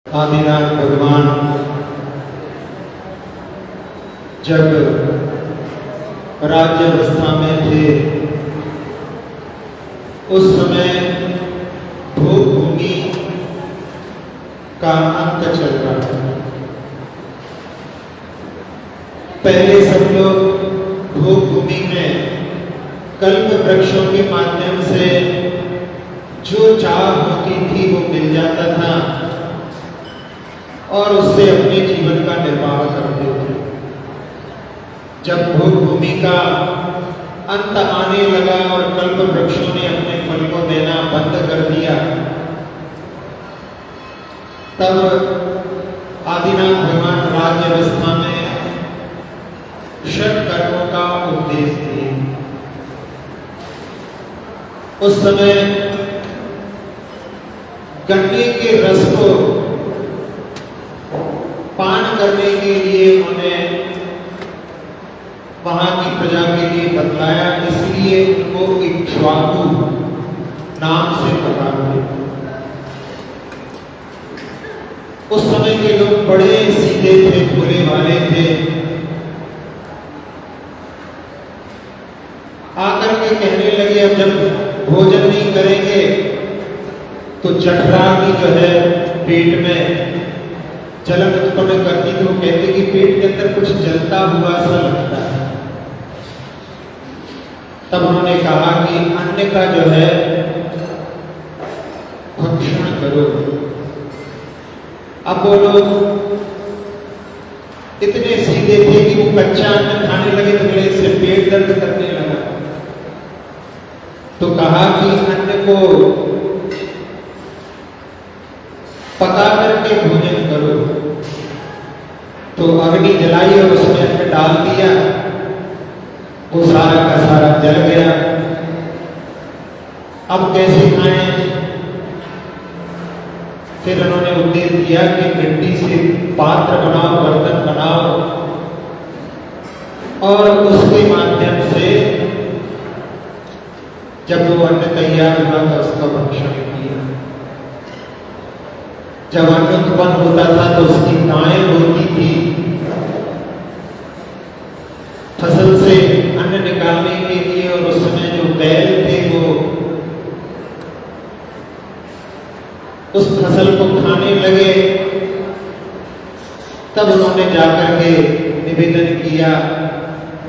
आदिनाथ भगवान जब राज्यावस्था में थे उस समय भोग भूमि का अंत चल रहा था। पहले सब लोग भोग भूमि में कल्प वृक्षों के माध्यम से जो चाह होती थी वो मिल जाता था और उससे अपने जीवन का निर्वाह करते थे। जब भोग भूमि का अंत आने लगा और कल्प वृक्षों ने अपने फल को देना बंद कर दिया, तब आदिनाथ भगवान राज्यावस्था में षट कर्मों का उपदेश दिए। उस समय गन्ने के रस को पान करने के लिए उन्हें वहां की प्रजा के लिए बतलाया, इसलिए उनको इक्ष्वाकु नाम से पुकारते। उस समय के लोग बड़े सीधे थे, भोले वाले थे। आकर के कहने लगे अब जब भोजन नहीं करेंगे तो जठराग्नि जो है पेट में जलन उत्पन्न करती, तो कहते कि पेट के अंदर कुछ जलता हुआ सा लगता है। तब उन्होंने कहा कि अन्न का जो है भक्षण करो। अब वो लोग इतने सीधे थे कि वो कच्चा अन्न खाने लगे तो मेरे इससे पेट दर्द करने लगा। तो कहा कि अन्न को पका करके भोजन करो। तो अग्नि जलाई और उसमें अन्न डाल दिया, वो सारा का सारा जल गया। अब कैसे खाएं? फिर उन्होंने उपदेश दिया कि मिट्टी से पात्र बनाओ, बर्तन बनाओ और उसके माध्यम से जब वो अन्न तैयार हुआ तो उसका भक्षण किया। जब अन्न उत्पन्न होता था तो उसकी दाएं होती थी। फसल से अन्न निकालने के लिए, और उस समय जो बैल थे वो उस फसल को खाने लगे। तब उन्होंने जाकर के निवेदन किया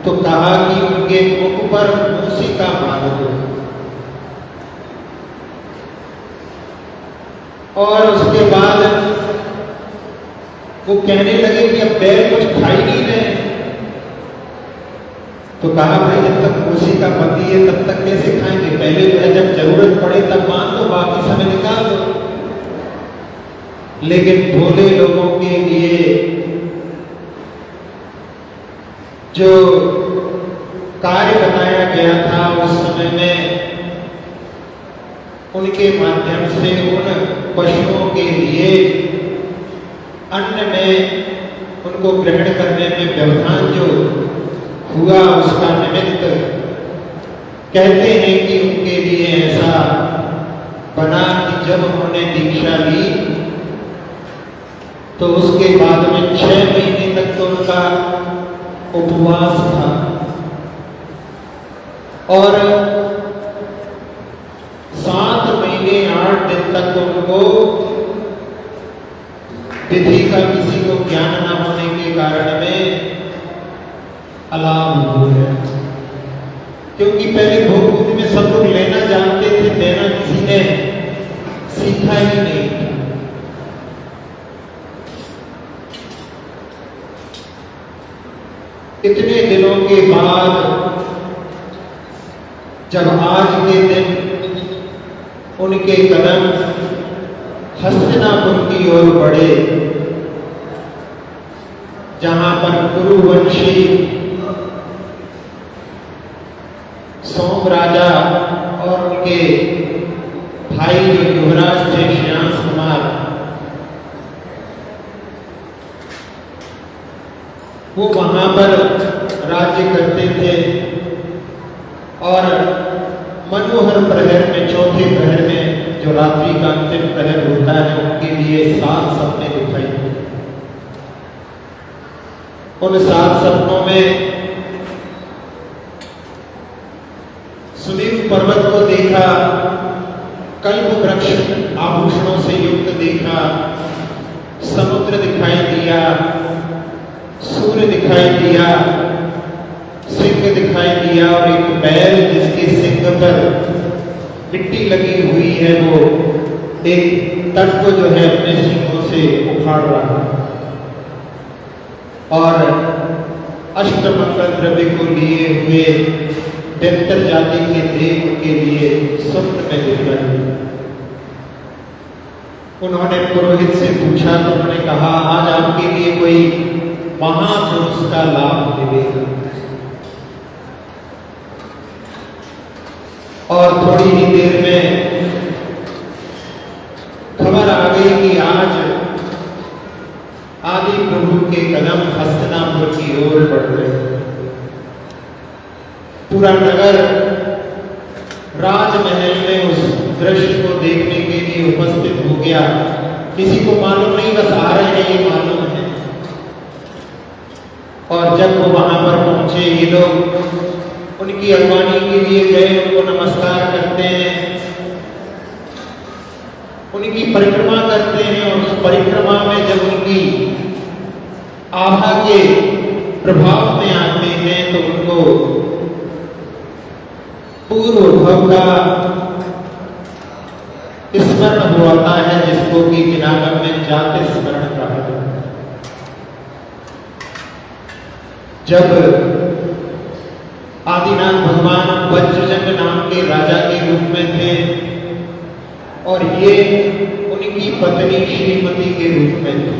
तो कहा कि उनके मुख पर मूसिका मार दो। और उसके बाद वो कहने लगे कि अब बैल कुछ खा ही नहीं रहे। तो कहा भाई जब तक मूसिका पति है तब तक कैसे खाएंगे? पहले जो है जब जरूरत पड़े तब मान दो, बाकी समय निकाल दो। लेकिन भोले लोगों के लिए जो कार्य बताया गया था उस समय में, उनके माध्यम से उन पशुओं के लिए अन्न में उनको ग्रहण करने में व्यवधान जो हुआ, उसका निमित्त कहते हैं कि उनके लिए ऐसा बना कि जब उन्होंने दीक्षा ली तो उसके बाद में 6 महीने तक तो उनका उपवास था और 7 महीने 8 दिन तक उनको विधि का किसी को ज्ञान न होने के कारण में अलाभ हो गया। क्योंकि पहले भोग भूमि में सब लोग लेना जानते थे, देना किसी ने सीखा ही नहीं। इतने दिनों के बाद जब आज के दिन उनके कदम हस्तिनापुर की ओर बढ़े, जहां पर कुरुवंशी सोम राजा और उनके भाई जो युवराज थे श्याम कुमार, वो वहां पर राज्य करते थे। और मनोहर प्रहर में, चौथे प्रहर में जो जो रात्रि का अंतिम प्रहर होता है उनके लिए 7 सपने दिखाई दिए। उन 7 सपनों में सुमेरु पर्वत को देखा, कल्प वृक्ष आभूषणों से युक्त देखा, समुद्र दिखाई दिया, सूर्य दिखाई दिया, सिंह दिखाई दिया और एक बैल जिसके सिंह पर मिट्टी लगी हुई है वो एक तट को जो है अपने सिंहों से उखाड़ रहा और अष्टमंगल द्रव्य को लिए हुए दैत्य जाति के देव के लिए स्वप्न में दिख रहे। उन्होंने पुरोहित से पूछा तो उन्होंने कहा आज आपके लिए कोई महापुरुष का लाभ मिलेगा। और थोड़ी ही देर में खबर आ गई कि आज आदि प्रभु के कदम हस्तिनापुर की ओर बढ़ रहे। पूरा नगर राजमहल में उस दृश्य को देखने के लिए उपस्थित हो गया। किसी को मालूम नहीं, बस आ रहे हैं ये मालूम है। और जब वो वहां पर पहुंचे, ये लोग उनकी अगवानी के लिए गए, उनको नमस्कार करते हैं, उनकी परिक्रमा करते हैं और उस परिक्रमा में जब उनकी आभा के प्रभाव में आते हैं तो उनको पूर्व भव का स्मरण होता है, जिसको कि जिनागम में जाति स्मरण कहा जाता है। जब आदिनाथ भगवान वज्रजंग नाम के राजा के रूप में थे और ये उनकी पत्नी श्रीमती के रूप में थे।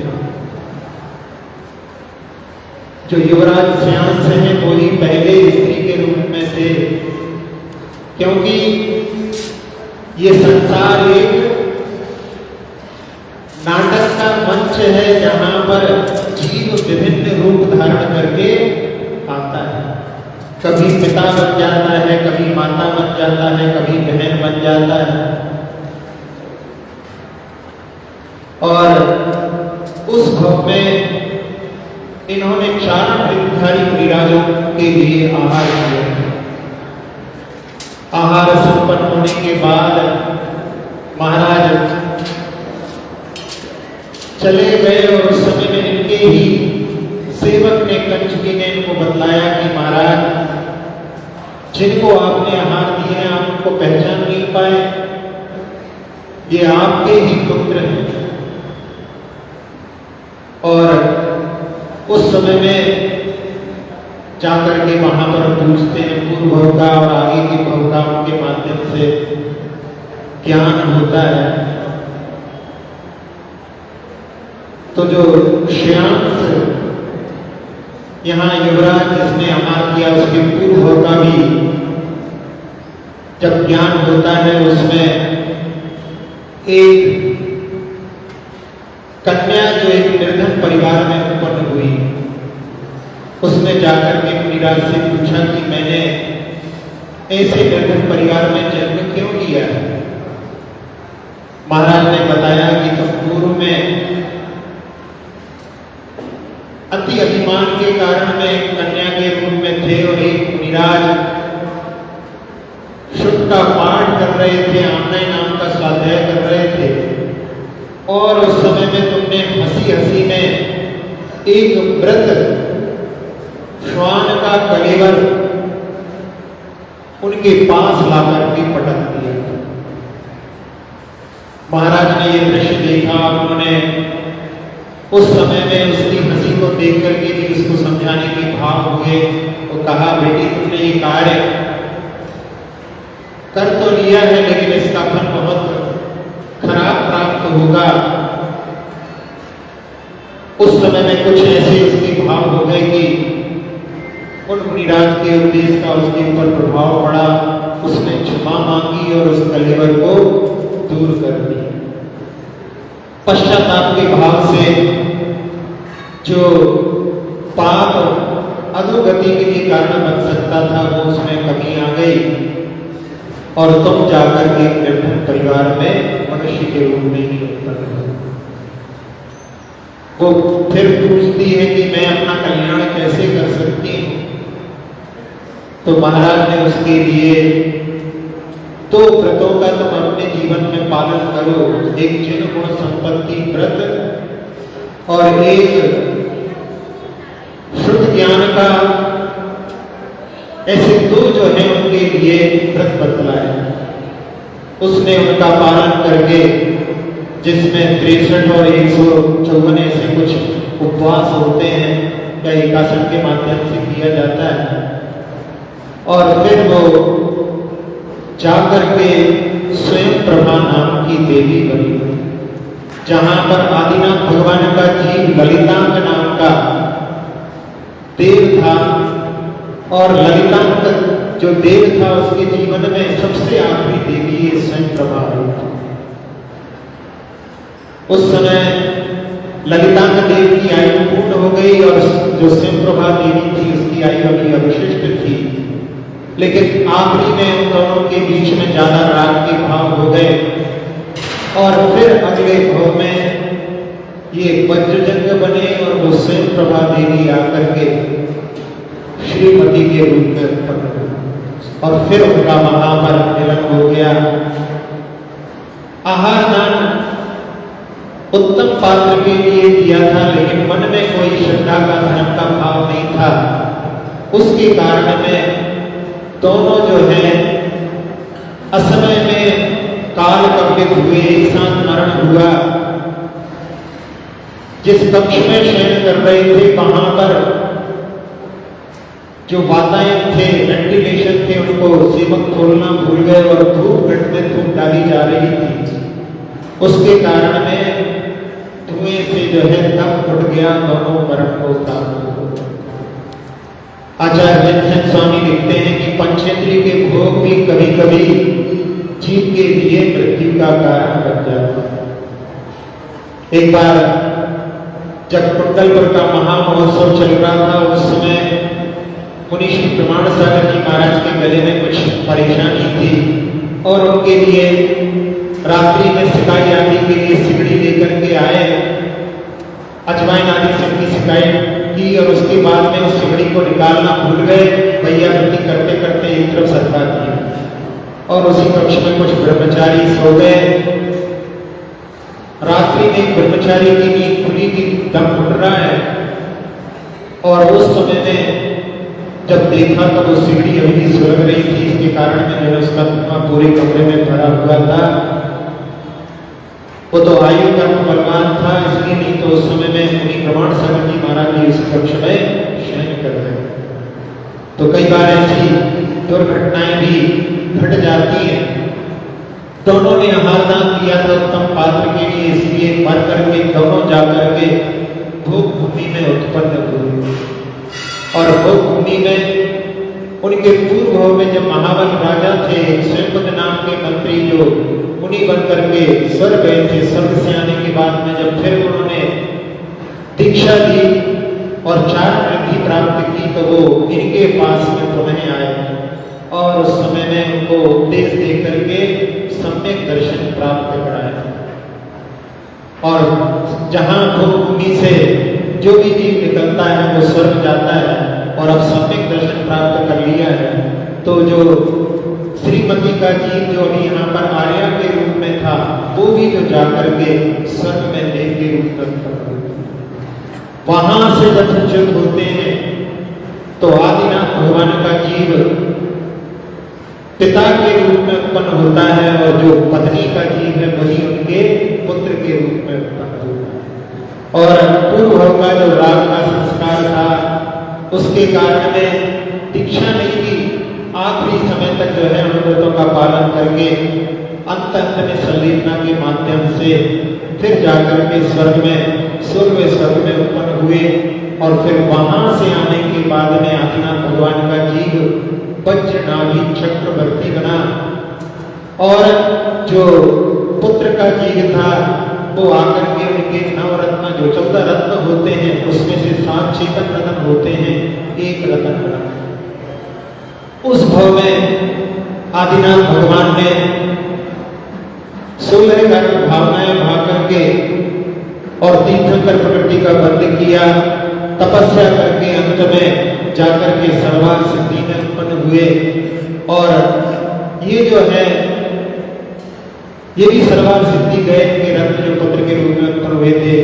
जो युवराज श्यांस हैं वो ही पहले स्त्री के रूप में थे, क्योंकि ये संसार एक नाटक का मंच है जहां पर जीव विभिन्न रूप धारण करके आता है। कभी पिता बन जाता है, कभी माता बन जाता है, कभी बहन बन जाता है। और उस भव में इन्होंने 4 वृद्धधारी मुनिराजों के लिए आहार किया। आहार संपन्न होने के बाद महाराज चले गए और उस समय में इनके ही सेवक ने, कंचुकी ने इनको बतलाया कि महाराज जिनको आपने आहार दिए हैं आप उनको पहचान नहीं पाए, ये आपके ही पुत्र हैं। और उस समय में जाकर के वहां पर पूछते हैं पूर्व भव का और आगे के भव का, उनके माध्यम से ज्ञान होता है। तो जो श्यांस यहाँ युवराज जिसने आहार किया उसके पूर्व भव का भी जब ज्ञान होता है, उसमें एक कन्या जो एक निर्धन परिवार में उत्पन्न हुई, उसने जाकर के मुनिराज से पूछा कि मैंने ऐसे निर्धन परिवार में जन्म क्यों लिया है। महाराज ने बताया कि तुम पूर्व में अति अभिमान के कारण में एक कन्या के रूप में थे और एक मुनिराज शुभ का पाठ कर रहे थे, आमनय नाम का स्वाध्याय कर रहे थे। और उस समय में तुमने हंसी हंसी में एक व्रत श्वान का कलेवर उनके पास लाकर के पटक दिया। महाराज ने यह दृश्य देखा, उन्होंने उस समय में उसकी हंसी को देख करके भी उसको समझाने के भाव हुए। वो कहा बेटी तुमने ये कार्य कर तो लिया है लेकिन इसका फल बहुत खराब प्राप्त होगा। उस समय में कुछ ऐसे उसके भाव हो गए कि उन मुनिराज के उपदेश का उसके ऊपर प्रभाव पड़ा। उसने क्षमा मांगी और उस कलेवर को दूर कर दिया। पश्चाताप के भाव से जो पाप अधोगति के लिए कारण बन सकता था वो उसमें कमी आ गई और तुम जाकर के निर्धन परिवार में मनुष्य के रूप में ही उत्पन्न हुई। वो फिर पूछती है कि मैं अपना कल्याण कैसे कर सकती हूँ। तो महाराज ने उसके लिए 2 व्रतों का तुम अपने जीवन में पालन करो, एक जिन गुण संपत्ति व्रत और एक शुद्ध ज्ञान का, ऐसे 2 जो है उनके लिए व्रत बतलाए। उसने उनका पालन करके, जिसमें 63 और 154 ऐसे कुछ उपवास होते हैं या एकासन के माध्यम से किया जाता है, और फिर वो जाकर के स्वयं प्रभा नाम की देवी बनी, जहां पर आदिनाथ भगवान का जीव ललितांग नाम का देव था, और ललितांग जो देव था उसके जीवन में सबसे आखिरी देवी ये स्वयं प्रभा हुई थी। उस समय ललितांग देव की आयु पूर्ण हो गई और जो स्वयं प्रभा देवी थी उसकी आयु अभी अवशिष्ट थी, लेकिन आखिरी में उन दोनों के बीच में ज्यादा राग के भाव हो गए, और फिर अगले भाव में ये वज्रजंग बने और वो स्वयं प्रभा देवी आकर के श्रीमती के रूप में उत्पन्न हुई, और फिर उनका महाभारत मिलन हो गया। आहार दान उत्तम पात्र के लिए दिया था, लेकिन मन में कोई श्रद्धा का धर्म का भाव नहीं था। उसके कारण में दोनों जो है असमय में काल कपित हुए, एक साथ मरण हुआ। जिस कक्ष में शयन कर रहे थे वहां पर जो वातायन थे, वेंटिलेशन थे, उनको सेवक खोलना भूल गए और धूप घट में धूप डाली जा रही थी। उसके कारण में धुएं से जो है दम उठ गया, दोनों मरण को प्राप्त हो। आचार्य जनसेन स्वामी लिखते हैं कि पंचेंद्रिय के भोग भी कभी कभी जीव के लिए मृत्यु का कारण बन जाता है। एक बार जब कुंडलपुर का महामहोत्सव चल रहा था, उस समय मुनि श्री प्रमाण सागर जी महाराज के गले में कुछ परेशानी थी, और उनके लिए रात्रि में सिकाई आदि के लिए सिगड़ी लेकर के आए। अजवाइन आदि से उनकी सिकाई की, और उसके बाद में उस सिगड़ी को निकालना भूल गए। भैया भक्ति करते करते एक तरफ सरका दिया, और उसी कक्ष में कुछ ब्रह्मचारी सो गए। रात्रि में ब्रह्मचारी की नींद खुली की दम उठ रहा है, और उस समय में जब देखा तो वो सिगड़ी अभी भी सुलग रही थी। इसके कारण में जो है उसका धुआं पूरे कमरे में भरा हुआ था। वो तो आयु का बलवान था, इसलिए नहीं तो उस समय में मुनि प्रमाण सागर जी महाराज जी उस कक्ष में शयन कर रहे। तो कई बार ऐसी दुर्घटनाएं भी घट जाती हैं। दोनों ने आहारदान किया था उत्तम पात्र के लिए, इसलिए मर करके दोनों जाकर के भोग भूमि में उत्पन्न हुए, और भोग भूमि में उनके पूर्व में जब महाबल राजा थे, स्वयंभुव नाम के मंत्री जो मुनि बन करके स्वर्ग गए थे, स्वर्ग से आने के बाद में जब फिर उन्होंने दीक्षा दी और 4 वृद्धि प्राप्त की, तो वो इनके पास में पुनः आए, और उस समय में उनको उपदेश दे करके सम्यक दर्शन प्राप्त कराया। और जहां भोग भूमि से जो भी जीव निकलता है वो स्वर्ग जाता है, और अब सम्यक दर्शन प्राप्त कर लिया है, तो जो श्रीमती का जीव जो अभी यहाँ पर आर्या के रूप में था, वो भी जो जाकर के स्वर्ग में देव के रूप में वहां से जब च्युत होते हैं, तो आदिनाथ भगवान का जीव पिता के रूप में उत्पन्न होता है, और जो पत्नी का जीव है वही उनके पुत्र के रूप में उत्पन्न होता है। और पूर्व का जो राग का संस्कार था, उसके कारण में दीक्षा नहीं दी। आखिरी समय तक जो है अनुव्रतों का पालन करके अंत में संलीलना के माध्यम से फिर जाकर के स्वर्ग में उत्पन्न हुए, और फिर वहां से आने के बाद में आदिनाथ भगवान का जीव वज्रनाभि चक्रवर्ती बना, और जो पुत्र का जीव था वो आकर के उनके नवरत्न जो 14 रत्न होते हैं उसमें से 7 चेतन रत्न होते हैं, एक रत्न बना। उस भव में आदिनाथ भगवान ने 16 का भावनाएं भाग करके और तीर्थंकर प्रकृति का बंद किया, तपस्या करके अंत में जाकर के सर्वार्थ सिद्धि में उत्पन्न हुए। और ये जो है ये भी सर्वार्थ सिद्धि गए के रत्न जो पुत्र के रूप में उत्पन्न हुए थे,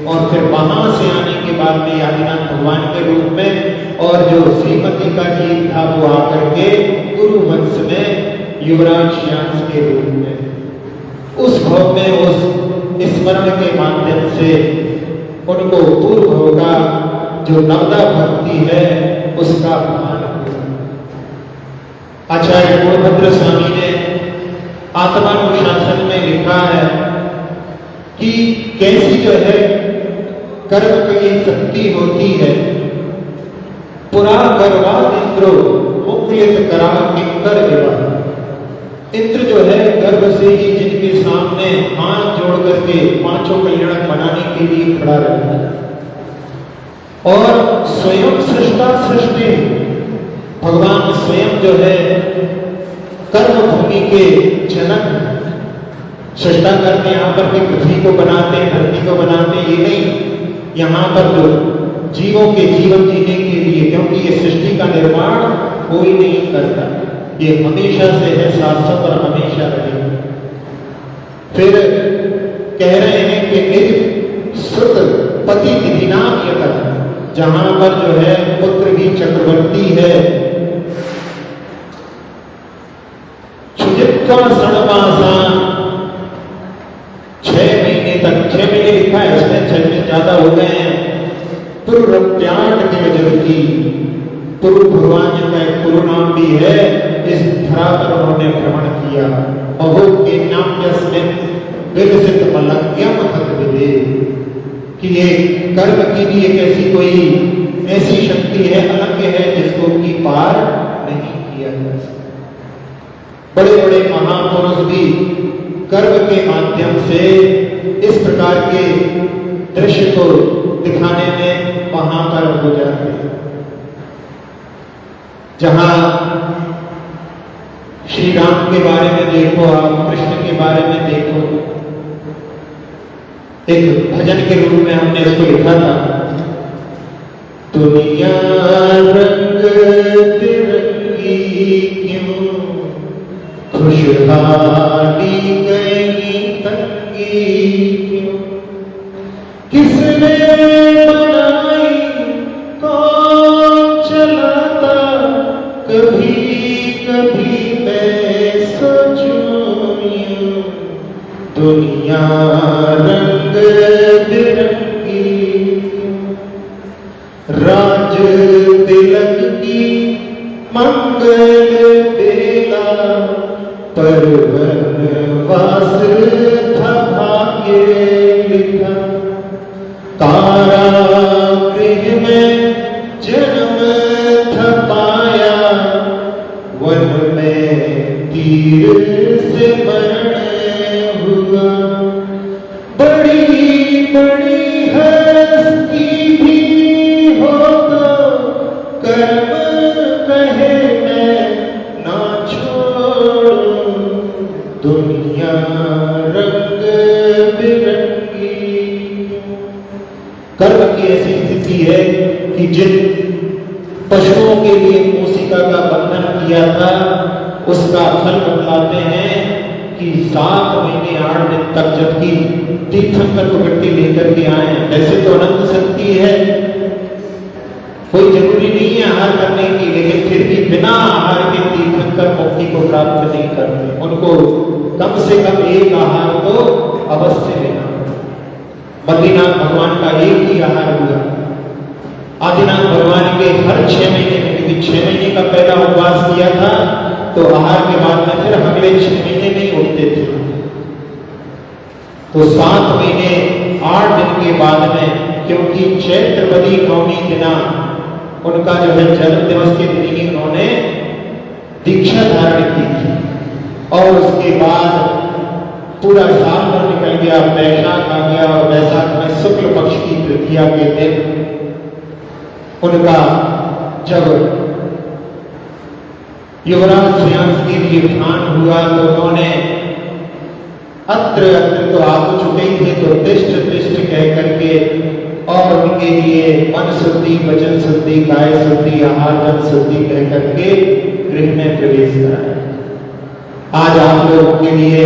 और फिर वहां से आने के बाद में आदिनाथ भगवान के रूप में, और जो श्रीमती का जीव था वो आकर के गुरु वंश में युवराज श्यांस के रूप में उस भाव में उस स्मरण के माध्यम से उनको पूर्व होगा जो नवदा भक्ति है उसका भान हुआ। आचार्य गुणभद्र स्वामी ने आत्मानुशासन में लिखा है कि कैसी जो है कर्म की शक्ति होती है। पुरा गर्भाद इंद्रो मुकुलित करा किंकर एवं, इंद्र जो है गर्भ से ही जिनके सामने हाथ जोड़ करके पांचों कल्याण बनाने के लिए खड़ा रहता है, और स्वयं सृष्टा सृष्टि भगवान स्वयं जो है कर्म भूमि के जनक सृष्टा करते, यहाँ पर भी पृथ्वी को बनाते हैं, धरती को बनाते हैं, ये नहीं, यहाँ पर जो जीवों के जीवन जीने के लिए, क्योंकि ये सृष्टि का निर्माण कोई नहीं करता, ये हमेशा से है, शाश्वत और हमेशा रहेगा। फिर कह रहे हैं कि निज श्रुत पति विधि नाम यतः, जहां पर जो है पुत्र भी चक्रवर्ती है, क्षुजित्वा षण्मासा 6 महीने तक, 6 महीने लिखा है इसमें, 6 महीने ज्यादा हो गए हैं। पुरुरप्याट के वजह पुरु भगवान जी का एक पुरु नाम भी है, इस धरा पर उन्होंने भ्रमण किया। अहो के नाम विकसित मलज्ञम विदे, कि ये कर्म की भी एक ऐसी कोई ऐसी शक्ति है, अलग है, जिसको की पार नहीं किया जा सकता। बड़े बड़े महापुरुष भी कर्म के माध्यम से इस प्रकार के दृश्य को दिखाने में वहां पर हो जाते हैं। जहां श्री राम के बारे में देखो, आप कृष्ण के बारे में देखो, एक भजन के रूप में हमने इसको लिखा था, दुनिया रंग तिरंगी क्यों, खुशहाली गई तंगी क्यों, किसने बनाई कौन चलाता, कभी कभी मैं सोचूं यूं, दुनिया रंग बिरंगी, राज तिलक की मंगल बेला, पर वनवास था भाग्य लिखा, कारागृह में जन्म था पाया, वन में तीर से मरण हुआ, बड़ी बड़ी हस्ती भी हो तो कर्म कहे मैं ना छोड़ूं, दुनिया रंग बिरंगी। कर्म की ऐसी स्थिति है कि जिन पशुओं के लिए मूसिका का बंधन किया था, उसका फल बतलाते हैं कि 7 महीने 8 दिन तक जबकि तीर्थंकर को गट्टी लेकर के आए। वैसे तो अनंत शक्ति है, कोई जरूरी नहीं है आहार करने की, लेकिन फिर भी बिना आहार के तीर्थंकर मुक्ति को प्राप्त नहीं करते, उनको कम से कम एक आहार तो अवश्य लेना। बद्रीनाथ भगवान का एक ही आहार हुआ, आदिनाथ भगवान के हर 6 महीने में, क्योंकि 6 महीने का पहला उपवास किया था, तो आहार के बाद में फिर अगले 6 महीने नहीं उठते थे, तो 7 महीने 8 दिन के बाद में, क्योंकि चैत्रवदी नवमी दिना उनका जो है जन्म दिवस के दिन ही उन्होंने दीक्षा धारण की थी, और उसके बाद पूरा साल भर निकल गया, वैशाख आ गया, और वैशाख में शुक्ल पक्ष की तृतीया के दिन उनका जब युवराज श्रेयांस के लिए ध्यान हुआ, तो उन्होंने अत्र अत्र तो आप चुके ही थे, तो तिष्ठ तिष्ठ कह करके और उनके लिए मन शुद्धि, वचन शुद्धि, काय शुद्धि, आहार जल शुद्धि कह करके गृह में प्रवेश कराया। आज आप लोगों के लिए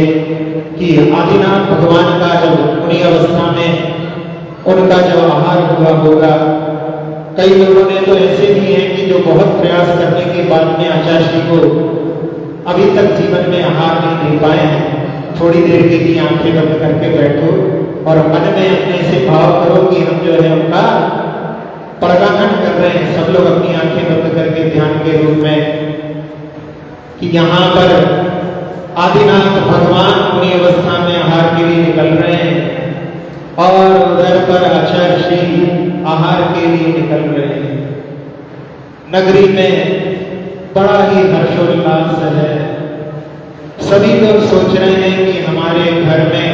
कि आदिनाथ भगवान का जब उन्हीं अवस्था में उनका जब आहार हुआ होगा, कई लोगों ने तो ऐसे भी हैं कि जो बहुत प्रयास करने के बाद में आचार्य जी को अभी तक जीवन में आहार नहीं दे पाए हैं। थोड़ी देर के लिए आंखें बंद करके बैठो और मन में अपने से भाव करो कि हम जो है उनका प्रगाहन कर रहे हैं। सब लोग अपनी आंखें बंद करके ध्यान के रूप में कि यहाँ पर आदिनाथ भगवान पूरी अवस्था में आहार के लिए निकल रहे हैं और उधर पर आचार्य श्री आहार के लिए निकल रहे हैं। नगरी में बड़ा ही हर्षोल्लास है। सभी लोग सोच रहे हैं कि हमारे घर में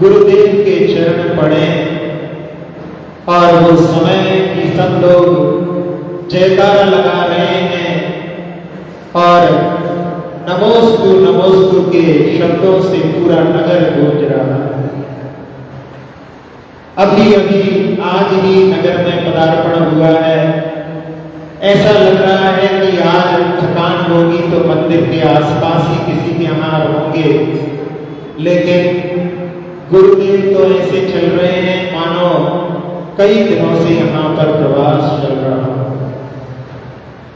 गुरुदेव के चरण पड़े और वो समय कि सब लोग जयकारा लगा रहे हैं और नमोस्तु के शब्दों से पूरा नगर गूंज रहा है। अभी अभी आज ही नगर में पदार्पण हुआ है। ऐसा लग रहा है कि आज थकान होगी तो मंदिर के आसपास ही किसी के यहाँ होंगे, लेकिन गुरुदेव तो ऐसे चल रहे हैं मानो कई दिनों से यहाँ पर प्रवास चल रहा है।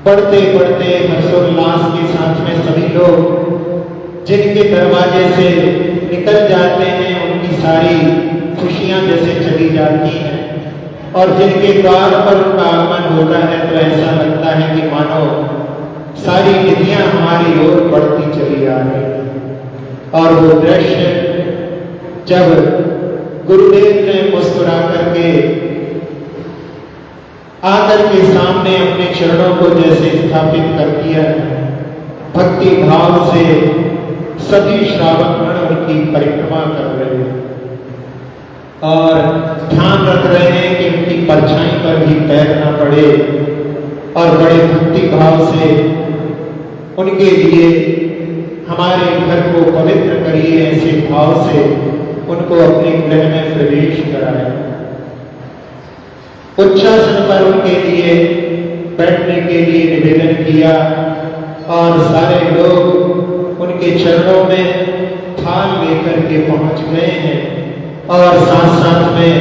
बढ़ते बढ़ते हर्षोल्लास के साथ में सभी लोग जिनके दरवाजे से निकल जाते हैं उनकी सारी खुशियां जैसे चली जाती हैं और जिनके द्वार पर उनका आगमन होता है तो ऐसा लगता है कि मानो सारी निधियां हमारी ओर बढ़ती चली आ रही। और वो दृश्य जब गुरुदेव ने मुस्कुरा करके आकर के सामने अपने चरणों को जैसे स्थापित कर दिया, भक्ति भाव से सभी श्रावक गण उनकी परिक्रमा कर रहे हैं और ध्यान रख रहे हैं कि उनकी परछाई पर भी पैर न पड़े और बड़े भक्ति भाव से उनके लिए हमारे घर को पवित्र करिए, ऐसे भाव से उनको अपने गृह में प्रवेश कराए। उच्चासन पर उनके लिए बैठने के लिए निवेदन किया और सारे लोग उनके चरणों में थाल लेकर के पहुंच गए हैं और साथ साथ में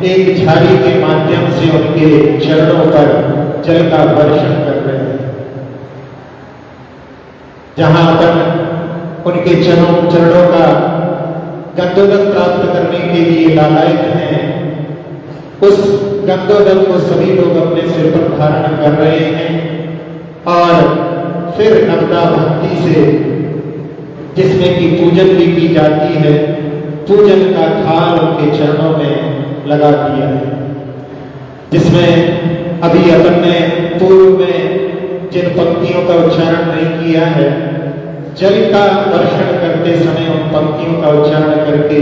एक झाड़ी के माध्यम से उनके चरणों पर जल का वर्षण कर रहे हैं। जहां पर उनके चरणों का गंधोदक प्राप्त करने के लिए लालायित हैं, उस गंधोदक को सभी लोग अपने सिर पर धारण कर रहे हैं और फिर नवदा भक्ति से जिसमें कि पूजन भी की जाती है, पूजन का थाल उनके चरणों में लगा दिया है, जिसमें अभी अपन ने पूर्व में जिन पंक्तियों का उच्चारण नहीं किया है, जल का वर्षण करते समय उन पंक्तियों का उच्चारण करके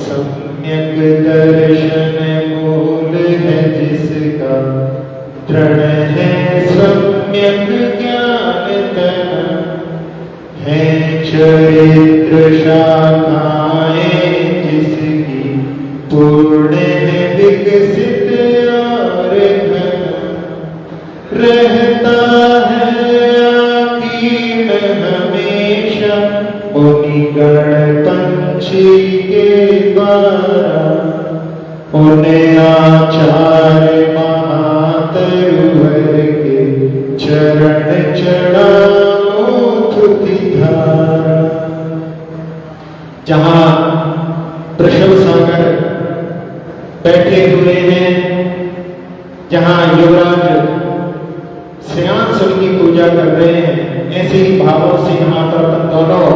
सम्यक दर्शन मूल है जिसका दृढ़ है सम्यक ज्ञान तन है चरित्र शाखाएं जिसकी पूर्ण है विकसित और रहता है आकीर्ण हमेशा मुनिगण पंछी के द्वारा उन्हें आचार्य महातरुवर के चरण चढ़ाओ धुति धारा। जहां वृषभ सागर बैठे हुए हैं, जहां युवराज श्रेयांश की पूजा कर रहे हैं, ऐसे ही भावों से यहाँ पर अपन दोनों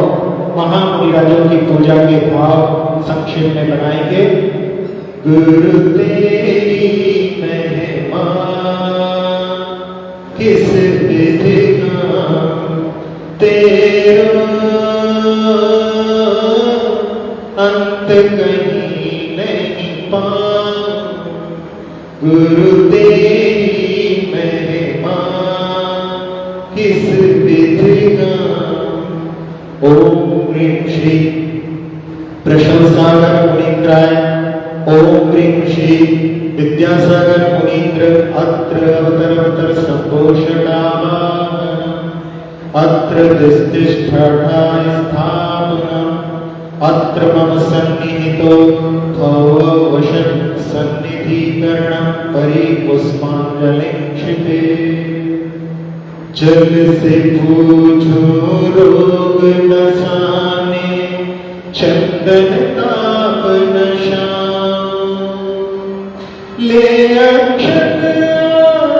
महामुनिराजों की पूजा के भाव संक्षेप में बनाएंगे। गुरु तेरी महिमा किस विधि तेरा अंत कहीं नहीं पाऊं, गुरु तेरी महिमा किस विधि ओम ह्रीं श्री वृषभसागर मुनीन्द्राय ओम ह्रीं श्री विद्यासागर मुनीन्द्र अत्र अवतर संपोषकामाः अत्र दिष्टिष्ठाय स्थापनम् अत्र मम सन्निहितो भववशत् सन्निधिकरणं परिपुष्पाञ्जलिं क्षिपे जल से पूजो रोग नसाने चंदन ताप नशाम ले अक्षत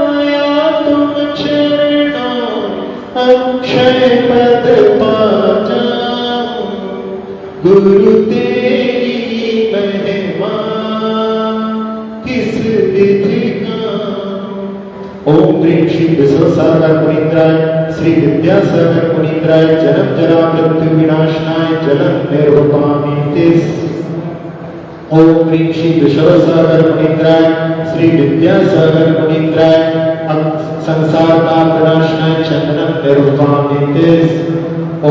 आया तुम चरणों अक्षय पद पा जाऊं गुरु तेरी महिमा किस विधि ओम ह्रीं श्री विश्वसागर मुनीन्द्राय श्री विद्यासागर मुनीन्द्राय जन्म जरा मृत्यु विनाशनाय जलम निर्वपामीते ओम ह्रीं श्री विश्वसागर मुनीन्द्राय श्री विद्यासागर मुनीन्द्राय संसार ताप विनाशनाय चंदनम निर्वपामीते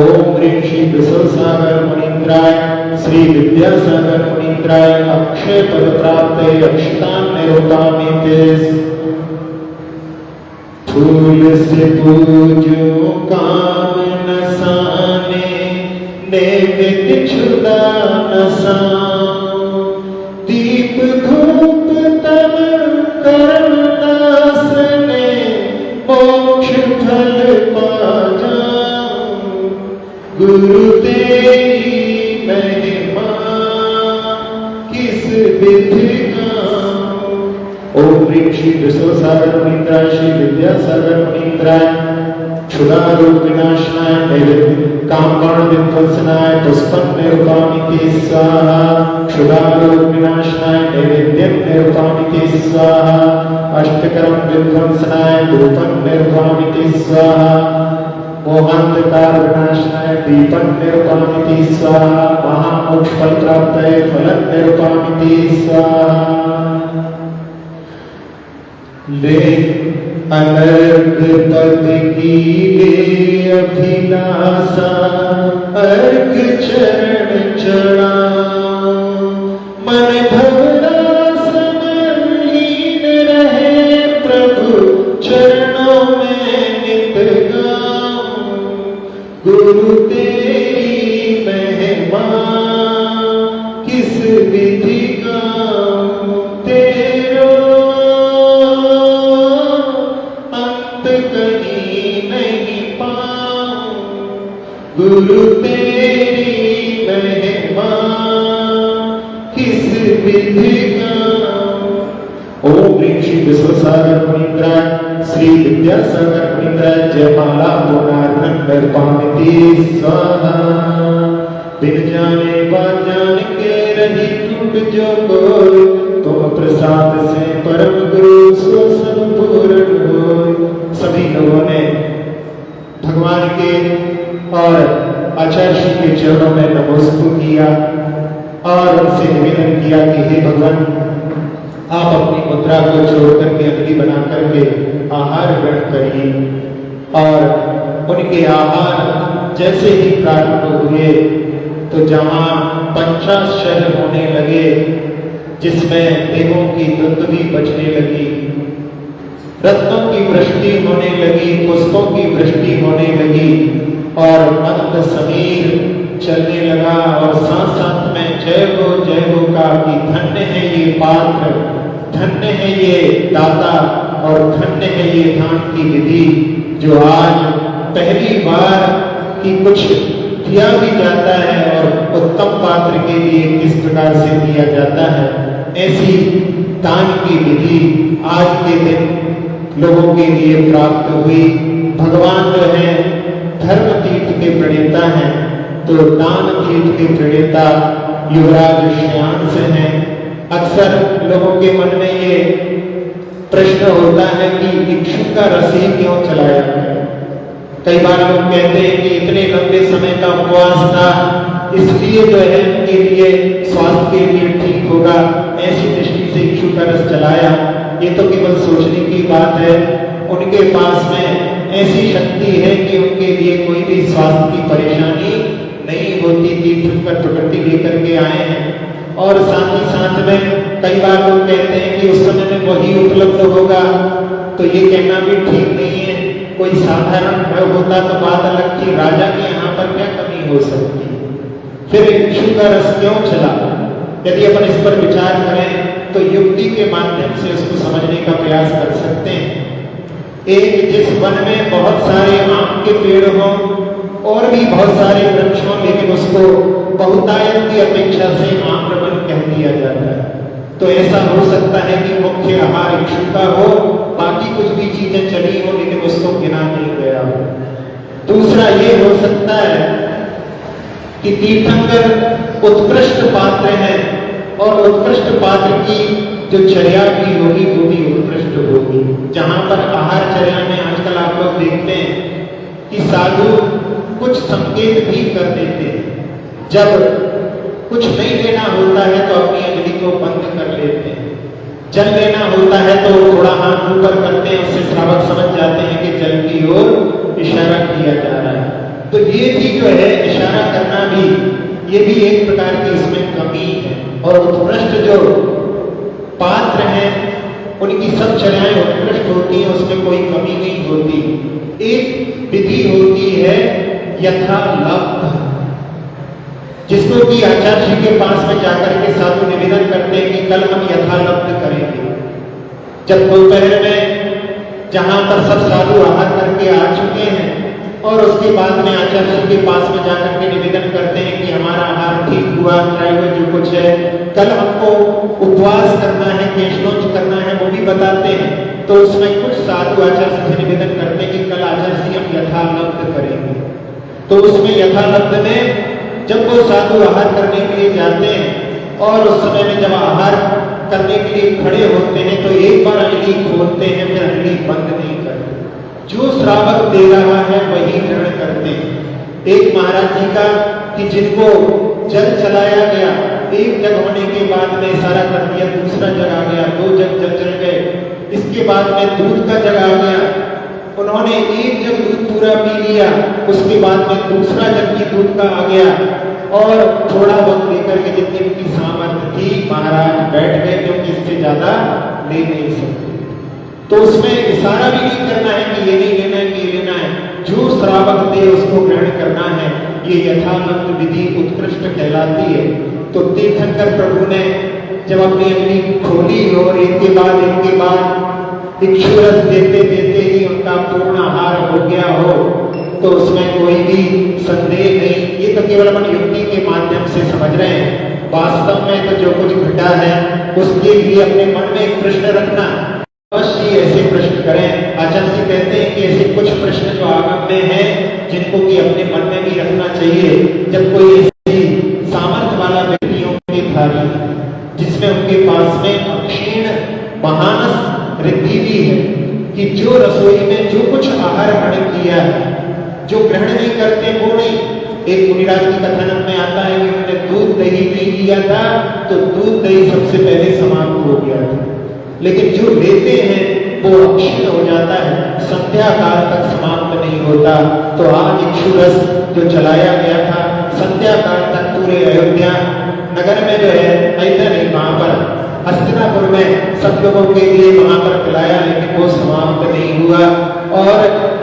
ओम ह्रीं श्री विश्वसागर मुनीन्द्राय श्री विद्यासागर मुनीन्द्राय अक्षय पद प्राप्ते अक्षतां निर्वपामीते फूल से पूजो काम नसाने नैवेद्य छुदा नसाऊं दीप धूप तब कर्म नासने मोक्ष फल पा जाऊं गुरु तेरी महिमा किस विधि ओम ह्रीं श्री विश्वसागर मुनीन्द्राय श्री विद्यासागर मुनीन्द्राय क्षुधारोग विनाशनाय नैवेद्य कामकर्ण विध्वंसनाय पुष्पं निरूपामिते स्वाहा क्षुधारोग विनाशनाय नैवेद्यं निरूपामिते स्वाहा अष्टकरं विध्वंसनाय धूपं निरूपामिते स्वाहा मोहांधकार विनाशनाय दीपं निरूपामिते स्वाहा महामोक्ष फल प्राप्तये फलं निरूपामिते स्वाहा ले अनर्घ पद की ले अभिलाषा अर्घ चरण चढ़ाऊं मन भवरास में लीन रहे प्रभु चरणों में नित गाऊं गुरु तेरी महिमा किस विधि गाऊं तेरो गुरु तेरी महिमा किस विधि गाऊं ओम ह्रीं श्री विश्वसागर मुनीन्द्राय श्री विद्यासागर मुनीन्द्राय जयमाला पुनार्धन निर्पामिते स्वाहा बिन जाने जान के रही टूट जो कोई तुम प्रसाद से परम गुरु सो सब पूर्ण हो सभी लोगों ने भगवान के और आचार्य श्री के चरणों में नमस्कार किया और उनसे निवेदन किया कि हे भगवान आप अपनी मुद्रा को छोड़ करके अंगली बना करके आहार ग्रहण करिए और उनके आहार जैसे ही प्रारंभ हुए तो जहां 50 शहर होने लगे जिसमें देवों की दुंदुभी बजने लगी रत्नों की वृष्टि होने लगी पुष्पों की वृष्टि होने लगी और मंद समीर चलने लगा और साथ साथ में जय हो का कि धन्य है ये पात्र धन्य है ये दाता और धन्य है ये दान की विधि जो आज पहली बार कि कुछ दिया भी जाता है और उत्तम पात्र के लिए किस प्रकार से दिया जाता है ऐसी दान की विधि आज के दिन लोगों के लिए प्राप्त हुई भगवान जो है धर्म तीर्थ के प्रणेता हैं तो दान तीर्थ के प्रणेता युवराज श्रेयांश हैं अक्सर लोगों के मन में ये प्रश्न होता है कि इक्षु का रस ही क्यों चलाया कई बार लोग कहते हैं कि इतने लंबे समय का उपवास था इसलिए जो है उनके लिए स्वास्थ्य के लिए ठीक होगा ऐसी दृष्टि से इक्षु का रस चलाया ये तो केवल सोचने की बात है उनके पास में ऐसी शक्ति है कि उनके लिए कोई भी स्वास्थ्य की परेशानी नहीं होती थी तीर्थंकर प्रकृति लेकर के आए हैं। और साथ ही साथ में कई बार लोग कहते हैं कि उस समय में वही उपलब्ध होगा, तो ये कहना भी ठीक नहीं है। कोई साधारण ग्रह होता तो बात अलग थी, राजा के यहाँ पर क्या कमी हो सकती। फिर इक्षु का रस क्यों चला? यदि अपन इस पर विचार करें तो युक्ति के माध्यम से उसको समझने का प्रयास कर सकते हैं। एक जिस वन में बहुत सारे आम के पेड़ हों और भी बहुत सारे वृक्ष हों, लेकिन उसको बहुतायत की अपेक्षा से आम्रवन कह दिया जाता है, तो ऐसा हो सकता है कि मुख्य आहार इक्षु का हो, बाकी कुछ भी चीजें चली हो लेकिन उसको गिना नहीं गया हो। दूसरा ये हो सकता है कि तीर्थंकर उत्कृष्ट पात्र हैं और उत्कृष्ट पात्र की जो चर्या भी होगी वो भी उत्कृष्ट होगी। जहां पर आहार चर्या में आजकल आप लोग देखते हैं कि साधु कुछ संकेत भी कर देते हैं। जब कुछ नहीं लेना होता है तो अपनी अंजलि को बंद कर लेते हैं, जल लेना होता है तो थोड़ा हाथ ऊपर करते हैं, उससे श्रावक समझ जाते हैं कि जल की ओर इशारा किया जा रहा है। तो ये भी जो है इशारा करना भी, ये भी एक प्रकार की इसमें कमी है। और उत्कृष्ट जो पात्र हैं उनकी सब चर्याएं उत्कृष्ट होती हैं, उसमें कोई कमी नहीं होती। एक विधि होती है यथालब्ध, जिसको कि आचार्य जी के पास में जाकर के साधु निवेदन करते हैं कि कल हम यथालब्ध करेंगे। जब दोपहर में जहां पर सब साधु आहार करके आ चुके हैं और उसके बाद में आचार्य जी के पास में जाकर के निवेदन करते हैं कि हमारा आहार ठीक हुआ, हुआ जो कुछ है, कल हमको उपवास करना है, केशलोच करना है, वो भी बताते हैं। तो उसमें कुछ साधु आचार्य से निवेदन करते हैं कि कल आचार्य जी हम यथालब्ध करेंगे। तो उसमें यथालब्ध में जब वो साधु आहार करने के लिए जाते हैं और उस समय में जब आहार करने के लिए खड़े होते हैं तो एक बार अंजलि खोलते हैं, फिर अंजलि बंद नहीं करते। जो श्रावक दे रहा है वही ग्रहण करते हैं। एक महाराज जी का कि जिनको जल चलाया गया, एक जग होने के बाद में सारा कर दिया, दूसरा जग आ गया, 2 जग जल चल गए, इसके बाद में दूध का जग आ गया, उन्होंने एक जग दूध पूरा पी लिया, उसके बाद में दूसरा जग भी दूध का आ गया और थोड़ा वक्त लेकर के जितनी उनकी सामर्थ्य थी महाराज बैठ गए, क्योंकि इससे ज्यादा ले नहीं सकते। तो उसमें इशारा भी नहीं करना है कि ये नहीं लेना है, ये लेना है, जो श्रावक दे उसको ग्रहण करना है। ये यथालब्ध विधि उत्कृष्ट कहलाती है। तो तीर्थंकर प्रभु ने जब अपनी अंजलि खोली और एक के बाद इक्षुरस देते देते ही उनका पूर्ण आहार हो गया हो, तो उसमें कोई भी संदेह नहीं। ये तो केवल अपन युक्ति के माध्यम से समझ रहे हैं, वास्तव में तो जो कुछ घटा है उसके लिए अपने मन में एक प्रश्न रखना, अवश्य ऐसे प्रश्न करें। आचार्य जी कहते हैं कि ऐसे कुछ प्रश्न जो आगम में हैं जिनको कि अपने मन में भी रखना चाहिए। जब कोई ऐसी सामर्थ्य वाला व्यक्तियों की थाली जिसमें उनके पास में अक्षीण महानस रिद्धि भी है कि जो रसोई में जो कुछ आहार ग्रहण किया है, जो ग्रहण नहीं करते वो नहीं। एक मुनिराज की कथानक में आता है कि उन्होंने दूध दही नहीं लिया था तो दूध दही सबसे पहले समाप्त हो गया था, लेकिन जो लेते हैं वो अक्षीण हो जाता है, संध्या काल तक समाप्त नहीं होता। तो आज इक्षुरस जो चलाया गया था संध्या काल तक पूरे अयोध्या नगर में जो है, अयोध्या नहीं वहां पर हस्तिनापुर में सब लोगों के लिए वहां पर खिलाया, लेकिन वो समाप्त नहीं हुआ। और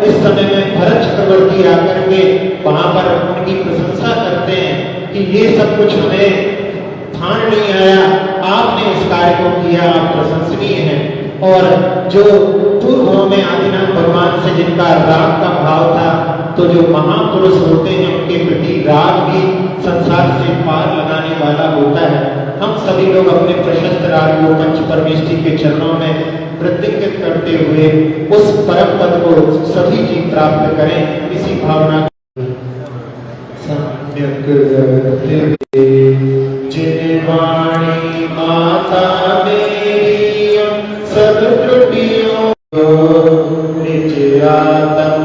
इस समय में भरत चक्रवर्ती आकर के वहां पर उनकी प्रशंसा करते हैं कि ये सब कुछ हमें ध्यान नहीं आया, आपने इस कार्य को किया, आप प्रशंसनीय हैं। और जो पूर्व में आदिनाथ भगवान से जिनका राग का भाव था, तो जो महापुरुष होते हैं उनके प्रति राग भी संसार से पार लगाने वाला होता है। हम सभी लोग अपने प्रशस्त राग को पंच परमेष्ठी के चरणों में प्रतिज्ञित करते हुए उस परम पद को सभी जी प्राप्त करें, इसी भावना जिनवाणी माता मेरी सब त्रुटियों निज आत्म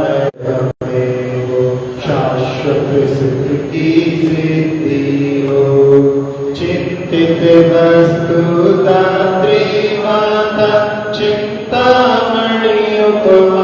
शाश्वत सिद्ध की सिद्धि हो। चिंतित वस्तु दात्री माता चिंतामणि उपमा